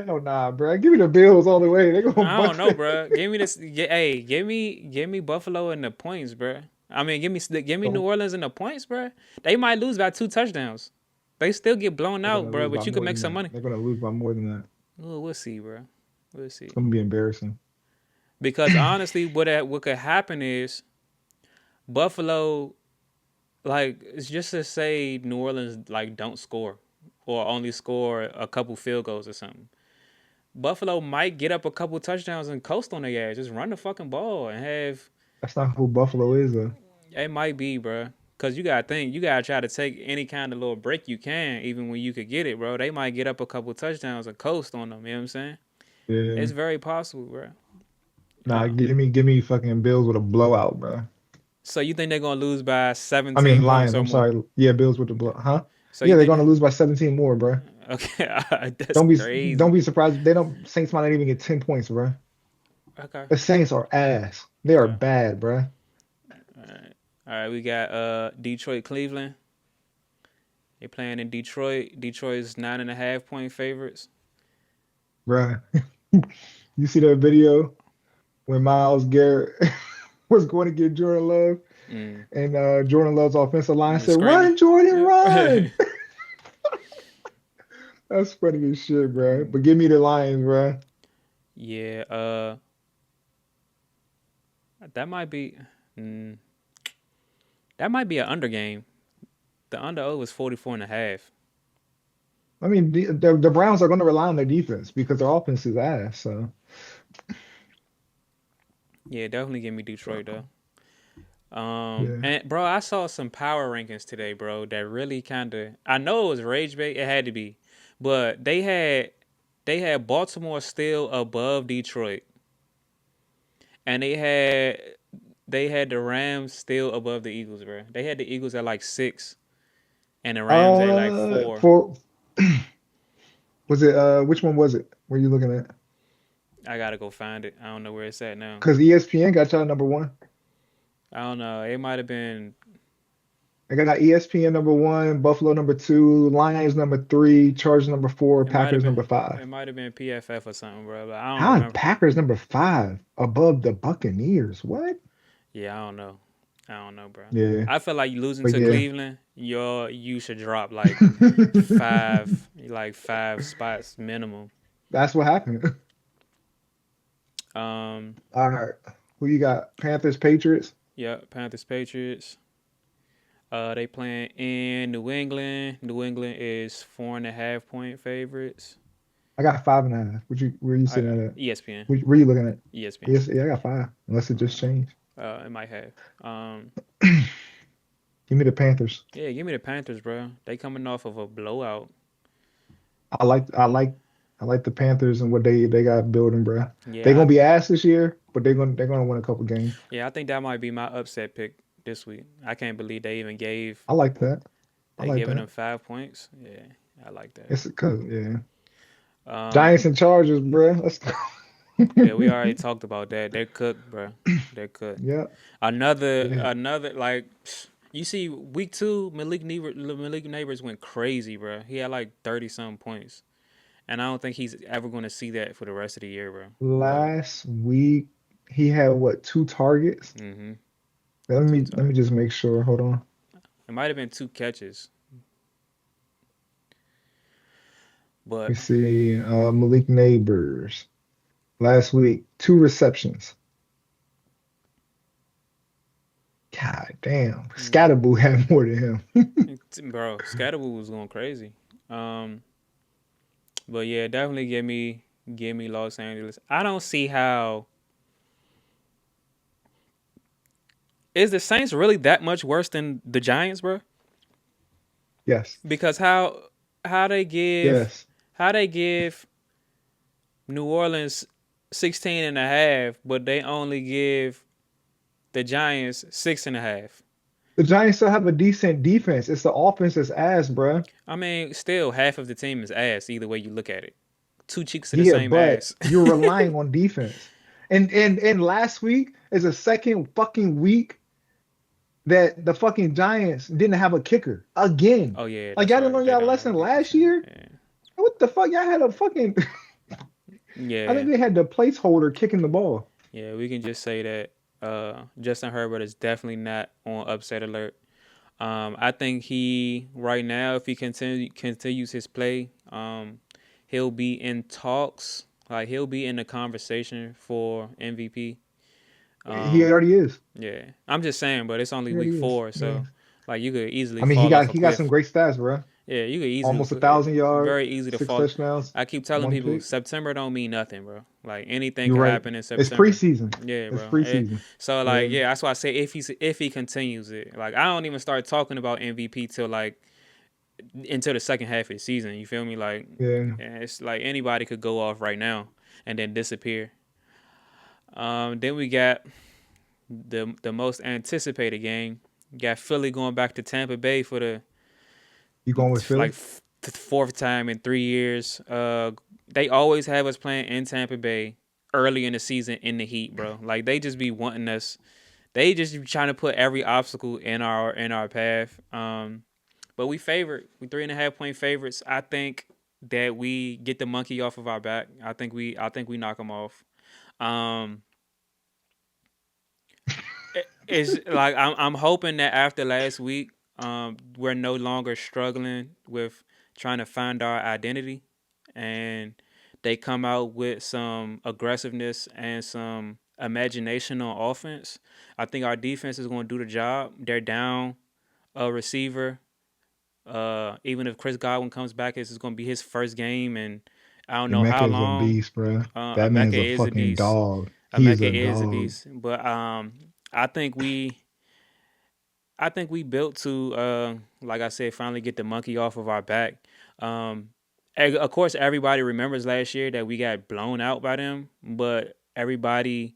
No, nah, bruh. Give me the Bills all the way. They're gonna I don't bust know, it. bruh. Give me this. Hey, give me Buffalo and the points, bruh. I mean, give me New So Orleans and the points, bruh. They might lose by 2 touchdowns. They still get blown they're out, gonna bruh. lose by But you could more make than some that. money. They're gonna lose by more than that. Ooh, we'll see, bruh. We'll It's see. gonna be embarrassing. Because honestly, what could happen is Buffalo, like, it's just to say New Orleans like don't score or only score a couple field goals or something. Buffalo might get up a couple touchdowns and coast on their ass. Just run the fucking ball and have. That's not who Buffalo is, though. It might be, bro. Cause you gotta think, you gotta try to take any kind of little break you can, even when you could get it, bro. They might get up a couple touchdowns and coast on them. You know what I'm saying? Yeah. It's very possible, bro. Nah, Uh, give me fucking Bills with a blowout, bro. so you think they're gonna lose by I 17 mean points Lions. or I'm more? sorry. Yeah, Bills with the blow. Huh? So you Yeah, they're think? gonna lose by 17 more, bro. Okay, that's Don't be don't crazy. be surprised. They don't Saints might not even get 10 points, bro. Okay. The Saints are ass. They are Okay. bad, bro. All right. All right. We got Detroit, Cleveland. They playing in Detroit. Detroit is 9.5 point favorites. Bro. You see that video when Miles Garrett was going to get Jordan Love Mm. and Jordan Love's offensive line You said, screaming. "Run, Jordan, Yeah. run." That's funny as shit, bro. But give me the Lions, bro. Yeah. That might be. Mm, that might be an under game. The under O was 44.5. I mean, the Browns are going to rely on their defense because their offense is ass. So, Yeah, definitely give me so Detroit though. yeah. And bro, I saw some power rankings today, bro. That really kind of. I know it was rage bait. It had to be, but they had Baltimore still above Detroit, and they had the Rams still above the Eagles, bro. They had the Eagles at like 6, and the Rams at like 4. For was it which one was it? Were you looking at? I gotta go find it. I don't know where it's at now. Because ESPN got y'all number one. I don't know. It might have been. I got ESPN number one, Buffalo number two, Lions number three, Chargers number four, It might have Packers been. number five. It might have been PFF or something, bro. But I don't How remember. Packers number five above the Buccaneers? What? Yeah, I don't know. I don't know, bro. Yeah, I feel like you losing but to yeah. Cleveland, you should drop like five spots minimum. That's what happened. Um, All right. Who you got? Panthers, Patriots? yeah, Panthers, Patriots. They playing in New England. New England is 4.5 point favorites. I got 5.5. Where you I sitting at? ESPN, Where you looking at? ESPN. Yes, yeah, I got five. Unless it just changed. It might have. Give me the Panthers. Yeah, give me the Panthers, bro. They coming off of a blowout. I like I like I like the Panthers and what they got building, bro. They're Yeah, gonna be ass this year, but they're gonna win a couple games. yeah, I think that might be my upset pick this week. I can't believe they even gave I like that. I they like giving that. them 5 points. Yeah, I like that. It's because yeah, Um, Giants and Chargers, bro. Let's go. yeah, we already talked about that. They're cooked, bro. They're cooked. Yeah, yeah. Another like you see week two, Malik Neighbors went crazy, bro. He had like 30 something points, and I don't think he's ever going to see that for the rest of the year, bro. Like, Last week he had what, 2 targets? mm-hmm, Let two me let me targets. just make sure. Hold on. It might have been two catches, but We see Malik Neighbors last week, 2 receptions. God damn. yeah, Scatterboo had more than him. bro, Scatterboo was going crazy. Um, but yeah, definitely give me Los Angeles. I don't see how is the Saints really that much worse than the Giants, bro? Yes. Because how they give Yes. how they give New Orleans 16 and a half, but they only give the Giants 6.5. The Giants still have a decent defense. It's the offense that's ass, bruh. I mean, still half of the team is ass either way you look at it. Two cheeks of the Yeah, same but ass. you're relying on defense. And last week is a second fucking week that the fucking Giants didn't have a kicker again. Oh yeah, Like that's y'all didn't right. learn They y'all don't have lesson a kicker. last year? Yeah. What the fuck? Y'all had a fucking I Yeah. think they had the placeholder kicking the ball. Yeah, we can just say that Justin Herbert is definitely not on upset alert. I think he right now, if he continues his play, he'll be in talks. Like he'll be in the conversation for MVP. He Um, already is. yeah, I'm just saying, but it's only He week already is. four, Yeah. so like you could easily I mean, he fall got off a he got some cliff. great stats, bro. Yeah, you could easily, Almost 1,000 yards, very easy to 6 fall. touchdowns, I keep telling one people pick. September don't mean nothing, bro. Like anything You're could right. happen in It's September. preseason. Yeah, It's bro. preseason. So like, Yeah. yeah, that's why I say if he continues it, like I don't even start talking about MVP till like until the second half of the season. You feel me? Like, Yeah. yeah, it's like anybody could go off right now and then disappear. Then we got the most anticipated game. Got Philly going back to Tampa Bay for the You going with like Philly? fourth time in 3 years. They always have us playing in Tampa Bay early in the season in the heat, bro. Like they just be wanting us. They just be trying to put every obstacle in our path. But we 3.5 point favorites. I think that we get the monkey off of our back. I think we knock them off. Um, it's like I'm hoping that after last week, we're no longer struggling with trying to find our identity, and they come out with some aggressiveness and some imagination on offense. I think our defense is going to do the job. They're down a receiver. Even if Chris Godwin comes back, this is going to be his first game, and I don't know Emeka how is a long. beast, bro. That Emeka man's a is a fucking beast. dog. He is Emeka a is a dog. beast, but I think we built to like I said, finally get the monkey off of our back. Um, of course, everybody remembers last year that we got blown out by them, but everybody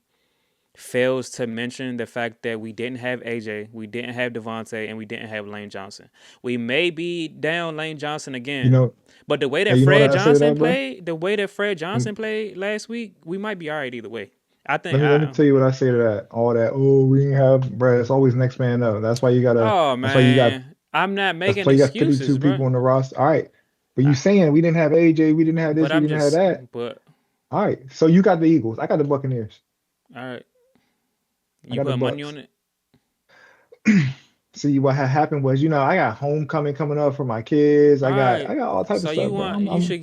fails to mention the fact that we didn't have AJ, we didn't have Devontae, and we didn't have Lane Johnson. We may be down Lane Johnson You again, know, but hey, you know what I say to that, bro? The way that Fred Let Johnson played last week, we might be all right either way. I think. let me tell you what I say to that. All that, oh, we didn't have, bro. It's always next man up. That's why you gotta. Oh That's why you got. man, I'm not That's making why you got excuses, 52 bro. people on the roster. All right, but you I, saying we didn't have AJ, we didn't have but this, we I'm didn't have just, that. but All right, so you got the Eagles. I got the Buccaneers. all right. I You got the put money Bucks. on it. See, what had happened was, I got homecoming coming up for my kids. All I right. got all type of So you stuff, bro. want you should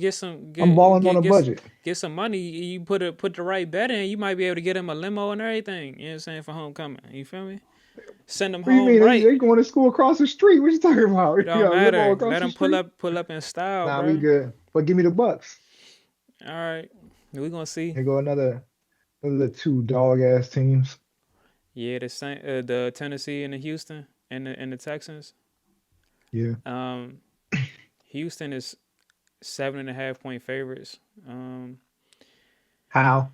I'm balling on a budget. get some money. You put the right bet in. You might be able to get him a limo and everything. You know what I'm saying for homecoming. You feel me? Send them What do you home mean? They right. they going to school across the street? What you talking about? It You don't got a limo matter. across Let the them street? pull up in style, Nah, we bro. good. But give me the Bucks. All right. We gonna see. Here go another two dog ass teams. Yeah, the Tennessee and the Houston. in the Texans. Yeah. Um, Houston is 7.5 point favorites. Um, How?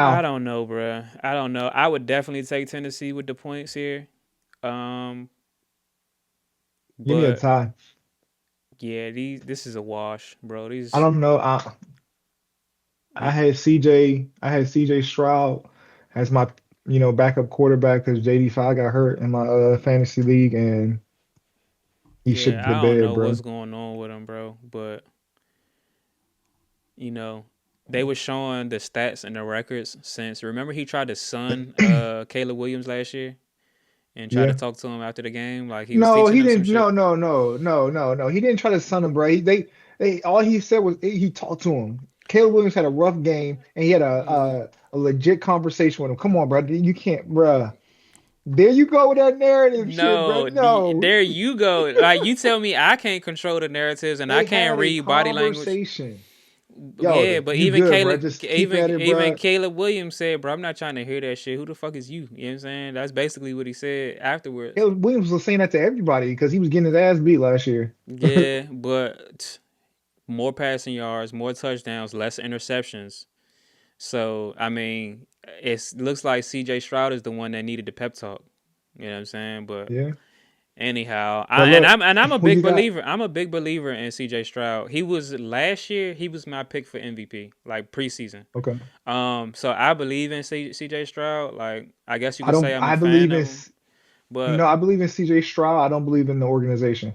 I How? don't know, bruh. I don't know. I would definitely take Tennessee with the points here. Um, Give me a but tie. yeah, this is a wash, bro. I These don't know. I you, had CJ. I had CJ Stroud as my backup quarterback because JD5 got hurt in my fantasy league and he shit yeah, the I don't bed, know what's bro. going on with them, bro. But you know, they were showing the stats and the records since. Remember, he tried to sun Caleb Williams last year and tried to Yeah. talk to him after the game, like he was No, teaching he him some didn't. shit. No, no, no, no, no, no. He didn't try to sun him, bro. They all he said was he talked to him. Caleb Williams had a rough game, and he had a legit conversation with him. Come on, bro. You can't, bro. There you go with that narrative shit, bro. No, There you go. Like you tell me, I can't control the narratives and I they can't had a read body language. conversation. Yeah, Yo, but you even good, bro. Caleb, Just keep even at it, even bro. Caleb Williams said, "Bro, I'm not trying to hear that shit. Who the fuck is you?" You know what I'm saying? That's basically what he said afterwards. Caleb Williams was saying that to everybody because he was getting his ass beat last year. Yeah, but more passing yards, more touchdowns, less interceptions. So I mean, it looks like C.J. Stroud is the one that needed the pep talk. You know what I'm saying? But Yeah, anyhow, but look, I'm a who big you got? believer. I'm a big believer in C.J. Stroud. He was last year. He was my pick for MVP, like preseason. Okay, So I believe in C.J. Stroud. Like I guess you I could say don't. I'm a I fan believe in. of him. But I believe in CJ Stroud. I don't believe in the organization.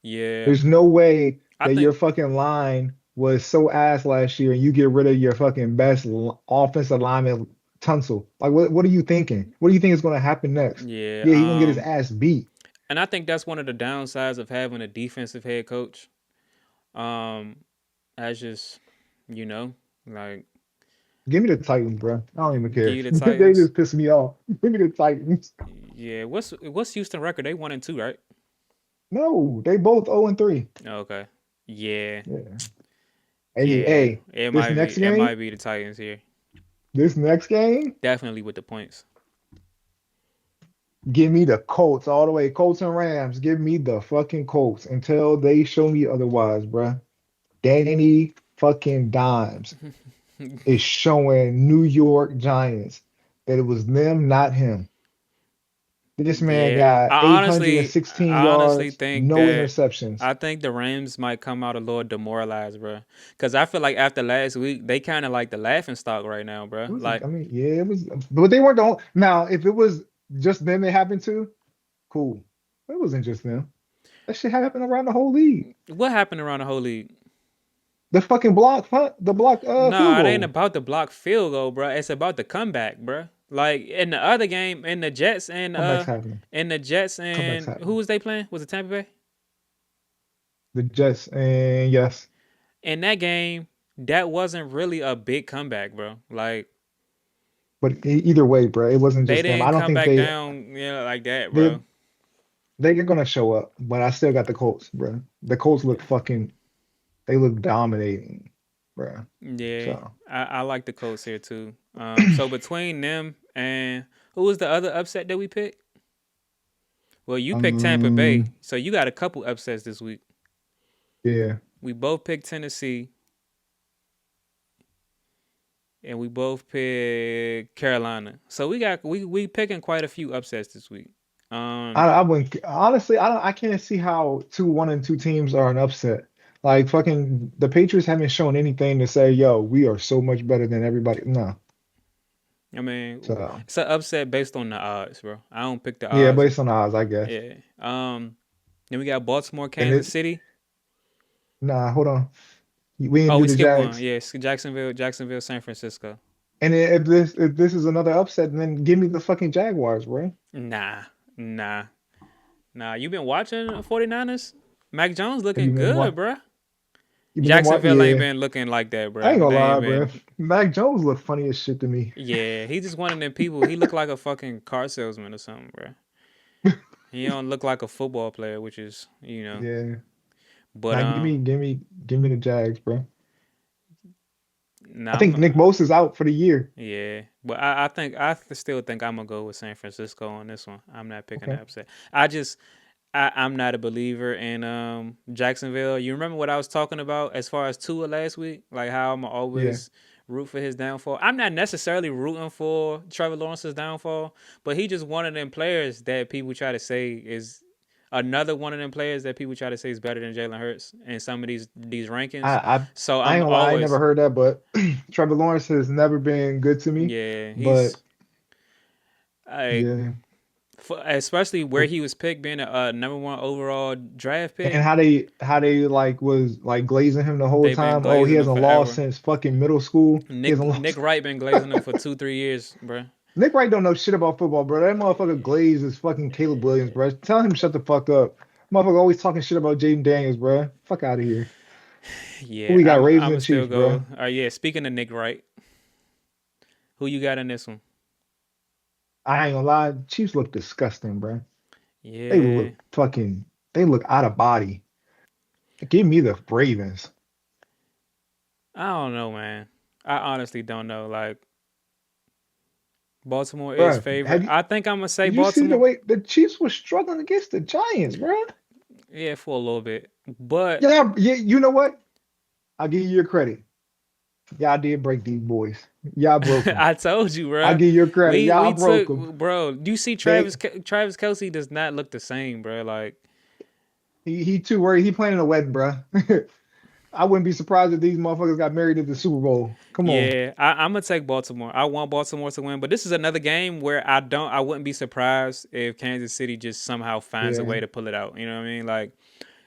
yeah, There's no way I that your think fucking line was so ass last year and you get rid of your fucking best offensive lineman Tunsil. Like, what are you thinking? What do you think is going to happen next? yeah. Yeah, he's going to get his ass beat. And I think that's one of the downsides of having a defensive head coach. Um, as just you know, like Give me the Titans, bro. I don't even give care. you the They Titans. just piss me off. Give me the Titans. Yeah, what's Houston record? They 1-2, right? No, they both 0 and 3. Okay. Yeah, Yeah. Hey, yeah. hey, this next It might game, be the Titans here. this next game, Definitely with the points. give me the Colts all the way. Colts and Rams. Give me the fucking Colts until they show me otherwise, bruh. Danny fucking Dimes is showing New York Giants that it was them, not him. This man Yeah, got 816 I honestly yards, think no that interceptions. I think the Rams might come out a little demoralized, bro. Because I feel like after last week, they kind of like the laughing stock right now, bro. It was, Like, I mean, yeah, it was, but they weren't the only. Now, if it was just them it happened to, cool. But it wasn't just them. That shit happened around the whole league. what happened around the whole league? The fucking block, the block field Nah, it ain't goal. about the block field goal, bro. It's about the comeback, bro. Like in the other game, Comebacks happening. in the Jets Comebacks and who happening. was they playing? Was it Tampa Bay? The Jets, and yes, In that game, that wasn't really a big comeback, bro. Like but either way, bro, it wasn't they just them. didn't I don't come think back down, like that, they bro. they're gonna show up, but I still got the Colts, bro. The Colts look fucking, they look dominating, bro. Yeah, So, I like the Colts here too. So between them and who was the other upset that we picked? Well, you picked Tampa Bay, um, so you got a couple upsets this week. yeah, We both picked Tennessee, and we both picked Carolina. So we picking quite a few upsets this week. Um, I wouldn't honestly. I can't see how 2-1 and 2 teams are an upset. Like fucking, the Patriots haven't shown anything to say, yo, we are so much better than everybody. No, I mean, so it's an upset based on the odds, bro. I don't pick the yeah, odds. based on the odds, I guess. Yeah. Then we got Baltimore, And Kansas City. nah, hold on, we didn't Oh, do we the skipped one. Jags. Yes, Jacksonville, San Francisco. And if this is another upset, then give me the fucking Jaguars, bro. Nah, nah, nah. You been watching 49ers? Mac Jones Have you looking been good, what? bruh. You been watching? Jacksonville ain't Yeah, been looking like that, I ain't bruh. gonna They lie, ain't bro. been. Mac Jones look funny as shit to me. Yeah, he just one of them people. He look like a fucking car salesman or something, bruh. He don't look like a football player, which is, Yeah. But Now give me the Jags, bro. Nah, I think Nick Bosa's out for the year. yeah, but still think I'm gonna go with San Francisco on this one. I'm not picking Okay. the upset. I'm not a believer in Jacksonville. You remember what I was talking about as far as Tua last week? Like how I'm Yeah. always root for his downfall. I'm not necessarily rooting for Trevor Lawrence's downfall, but he just one of them players that people try to say is another one of them players that people try to say is better than Jalen Hurts in some of these I rankings. I So I I'm ain't gonna lie, I ain't never always heard that, but Trevor Lawrence has never been good to me. yeah, But like yeah, especially where he was picked being a number one overall draft and pick. how they like was like glazing him the whole They've been time. Oh, he glazing him hasn't lost forever. since fucking middle school. He hasn't Nick lost. Wright been glazing him for 2 3 years, bro. Nick Wright don't know shit about football, bro. That motherfucker Glaze is fucking Caleb Williams, bro. Tell him to shut the fuck up. Motherfucker always talking shit about Jayden Daniels, bro. Fuck out of here. Who Yeah, we got? Ravens I'm gonna and still Chiefs, go. bro. Yeah, speaking of Nick Wright, who you got in this one? I ain't gonna lie, Chiefs look disgusting, bro. They Yeah, look fucking. They look out of body. Give me the Ravens, I don't know, man. I honestly don't know. Like Baltimore is bro. favorite. I think I'm gonna say Did you see the Baltimore. way the Chiefs were struggling against the Giants, bro? Yeah, for a little bit, but Yeah, yeah. You know what? I'll give you your credit. Y'all did break these boys. Y'all broke them. I told you, I bro. give you your credit. We Y'all broke took, them. bro. Do you see They Travis Kelsey does not look the same, bro. Like he too worried. He planning a wedding, bro. I wouldn't be surprised if these motherfuckers got married at the Super Bowl. Come on. yeah, I'm gonna take Baltimore. I want Baltimore to win, but this is another game where I wouldn't be surprised if Kansas City just somehow finds a Yeah. way to pull it out. You know what I mean? Like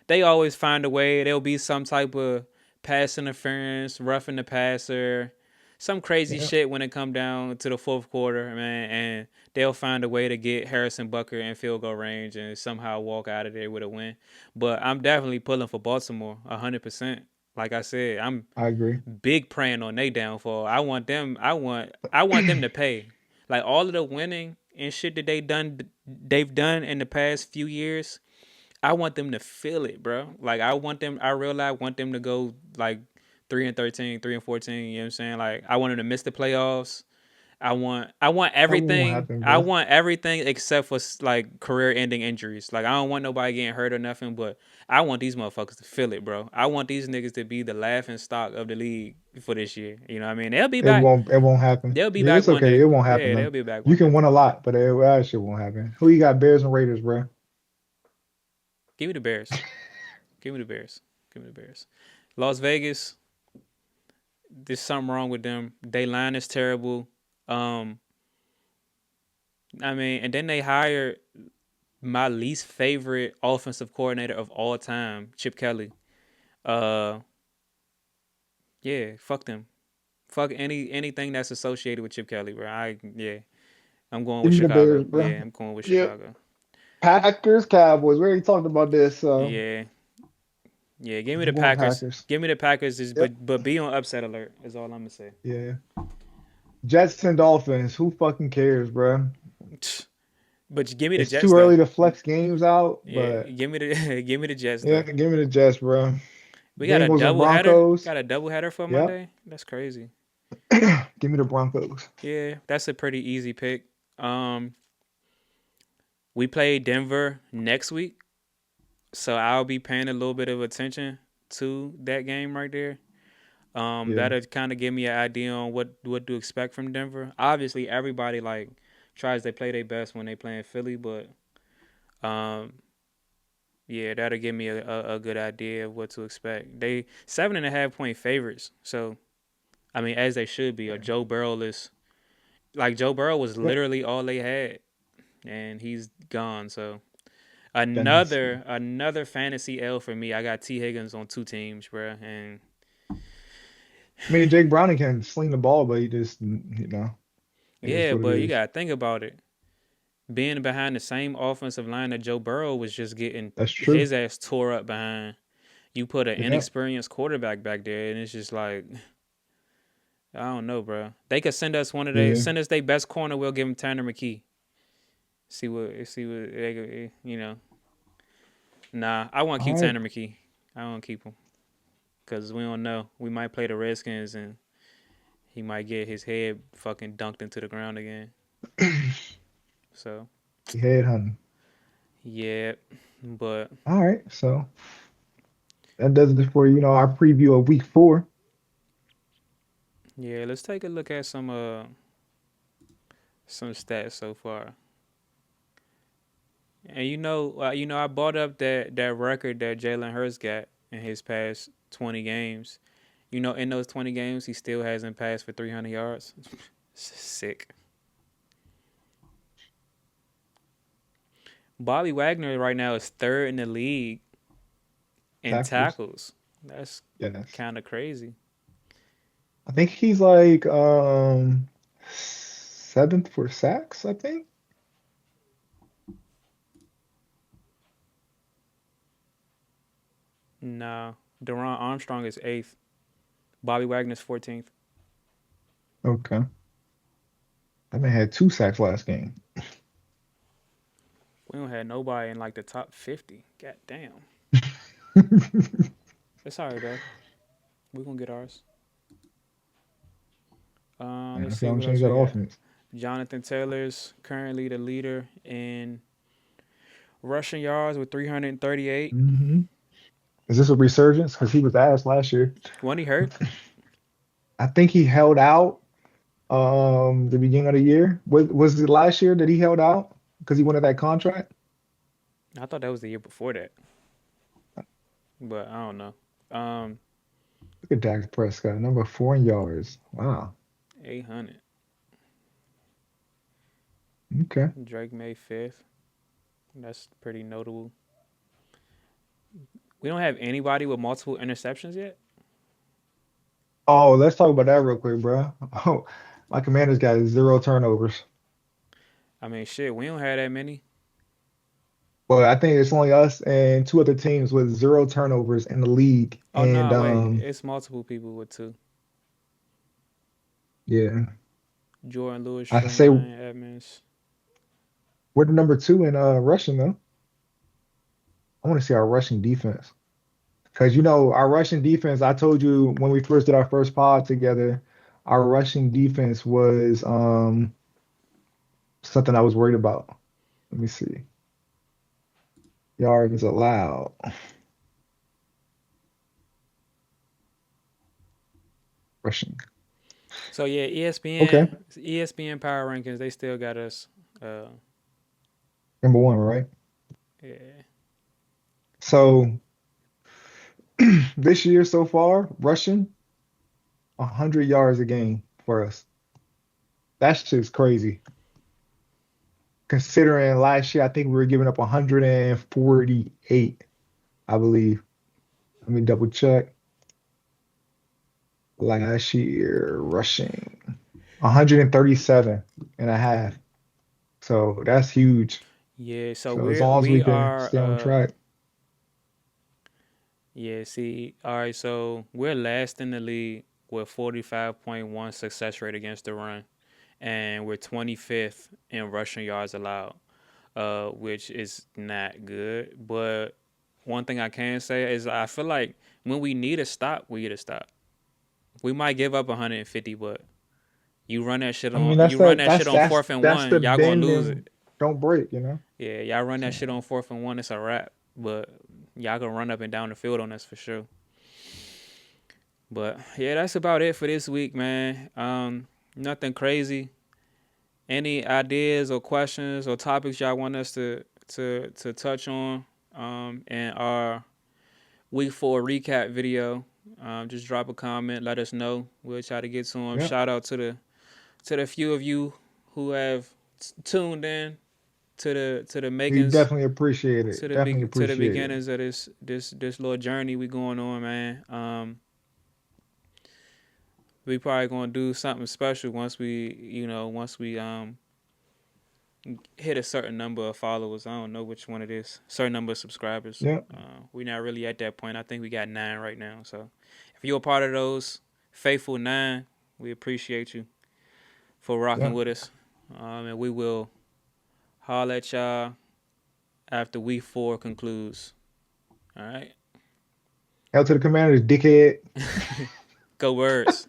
they always find a way. There'll be some type of pass interference, roughing the passer, some crazy Yeah. shit when it come down to the fourth quarter, man, and they'll find a way to get Harrison Bucker in field goal range and somehow walk out of there with a win. But I'm definitely pulling for Baltimore, 100%. Like I said, I'm I agree. big praying on their downfall. I want them to pay. Like all of the winning and shit that they've done in the past few years. I want them to feel it, bro. Like I really want them to go like 3-13, 3-14, you know what I'm saying? Like I want them to miss the playoffs. I want That won't everything. happen, I bro. want everything except for like career-ending injuries. Like I don't want nobody getting hurt or nothing, but I want these motherfuckers to feel it, bro. I want these niggas to be the laughing stock of the league for this year. You know what I mean? They'll be It back. won't. It won't happen. They'll be Yeah, back it's one okay. day. It won't happen Yeah, they'll though. be back You one can day. win a lot, but that shit won't happen. Who you got? Bears and Raiders, bro. Give me the Bears. Give me the Bears. Give me the Bears. Las Vegas. There's something wrong with them. They line is terrible. Um, I mean, and then they hired my least favorite offensive coordinator of all time, Chip Kelly. Uh, yeah, fuck them. Fuck anything that's associated with Chip Kelly, bro. I'm going Give with me the Bears, Chicago. bro. Yeah, I'm going with Yep. Chicago. Packers, Cowboys. We already talked about this, so Yeah, yeah. Give me the I'm going Packers. Packers. Give me the Packers. Yep. But be on upset alert. Is all I'm gonna say. Yeah. Jets and Dolphins. Who fucking cares, bro? But give me the It's Jets too though. early to flex games out, Yeah, but give me the give me the Jets yeah, though. give me the Jets, bro. We got a Bengals and double header. Broncos. Got a double header for Yep. Monday. That's crazy. Give me the Broncos. Yeah, that's a pretty easy pick. Um, we play Denver next week, so I'll be paying a little bit of attention to that game right there. Yeah. That'll kind of give me an idea on what to expect from Denver. Obviously, everybody like tries to play their best when they play in Philly, but um, yeah, that'll give me a good idea of what to expect. They 7.5 point favorites, so I mean, as they should be. Or Yeah. Joe Burrow is like Joe Burrow was Yep. literally all they had, and he's gone. So Dynasty. another fantasy L for me. I got T Higgins on two teams, bro, and I mean, Jake Browning can sling the ball, but he just, it is yeah, what it but you is. gotta think about it. Being behind the same offensive line that Joe Burrow was just getting That's true. his ass tore up behind. You put an Yep. inexperienced quarterback back there, and it's just like I don't know, bro. They could Yeah. send us their best corner. We'll give him Tanner McKee. See what they you know. Nah, I want to All keep right. Tanner McKee. I want to keep him because we don't know. We might play the Redskins and he might get his head fucking dunked into the ground again. So Head hunting. yeah, but All right, so that does it for our preview of week 4. yeah, let's take a look at some stats so far. And I brought up that record that Jalen Hurts got in his past 20 games. In those 20 games, he still hasn't passed for 300 yards. Sick. Bobby Wagner right now is third in the league in Tackles. tackles. That's Yes. kind of crazy. I think he's like 7th for sacks, I think. Nah, Deron Armstrong is eighth. Bobby Wagner's 14th. Okay. That man had 2 sacks last game. We don't have nobody in like the top 50. God damn. It's all right though. We gonna get ours. Man, Let's if see y'all don't what change else that we got. offense. Jonathan Taylor's currently the leader in rushing yards with 338. hmm Is this a resurgence? Because he was asked last year. When he hurt, I think he held out the beginning of the year. Was it last year that he held out because he wanted that contract? I thought that was the year before that, but I don't know. Um, Look at Dak Prescott, number 4 in yards. Wow. 800. Okay. Drake May fifth. That's pretty notable. We don't have anybody with multiple interceptions yet. Oh, let's talk about that real quick, bro. Oh, my commander's got 0 turnovers. I mean, shit, we don't have that many. Well, I think it's only us and 2 other teams with 0 turnovers in the league. Oh And no, wait, it's multiple people with two. yeah, Jordan Lewis, I Trey say Ryan, Edmonds. we're the number 2 in rushing though. I want to see our rushing defense. Because our rushing defense, I told you when we first did our first pod together, our rushing defense was something I was worried about. Let me see. Yards allowed. Rushing. So yeah, Okay. ESPN Power Rankings, they still got us. Uh, Number 1, right? yeah. So this year so far, rushing 100 yards a game for us. That's just crazy. Considering last year, I think we were giving up 148, I believe. Let me double check. Last year, rushing 137 and a half. So that's huge. Yeah, so So as we're long as we we can are stay on track. yeah, see, all right, so we're last in the league with 45.1 success rate against the run, and we're 25th in rushing yards allowed, which is not good. But one thing I can say is I feel like when we need a stop, we get a stop. We might give up 150, but I mean, you that's run the that shit that's on that's fourth and that's one, the y'all gonna bend lose and it. don't break. Yeah, y'all run that So shit on fourth and one, it's a wrap. But y'all gonna run up and down the field on us for sure. But yeah, that's about it for this week, man. Nothing crazy. Any ideas or questions or topics y'all want us to touch on in our week 4 recap video? Just drop a comment, let us know. We'll try to get to them. yeah, Shout out to the few of you who have tuned in to the we makings definitely appreciate it. Definitely to the appreciate it. beginnings of this little journey we going on, man. We probably gonna do something special once we hit a certain number of followers. I don't know which one it is. Certain number of subscribers. Yeah, We're not really at that point. I think we got 9 right now. So if you're a part of those faithful 9, we appreciate you for rocking yeah. with us. And we will holler at y'all after week 4 concludes. All right. Hell to the commanders, dickhead. Go Birds.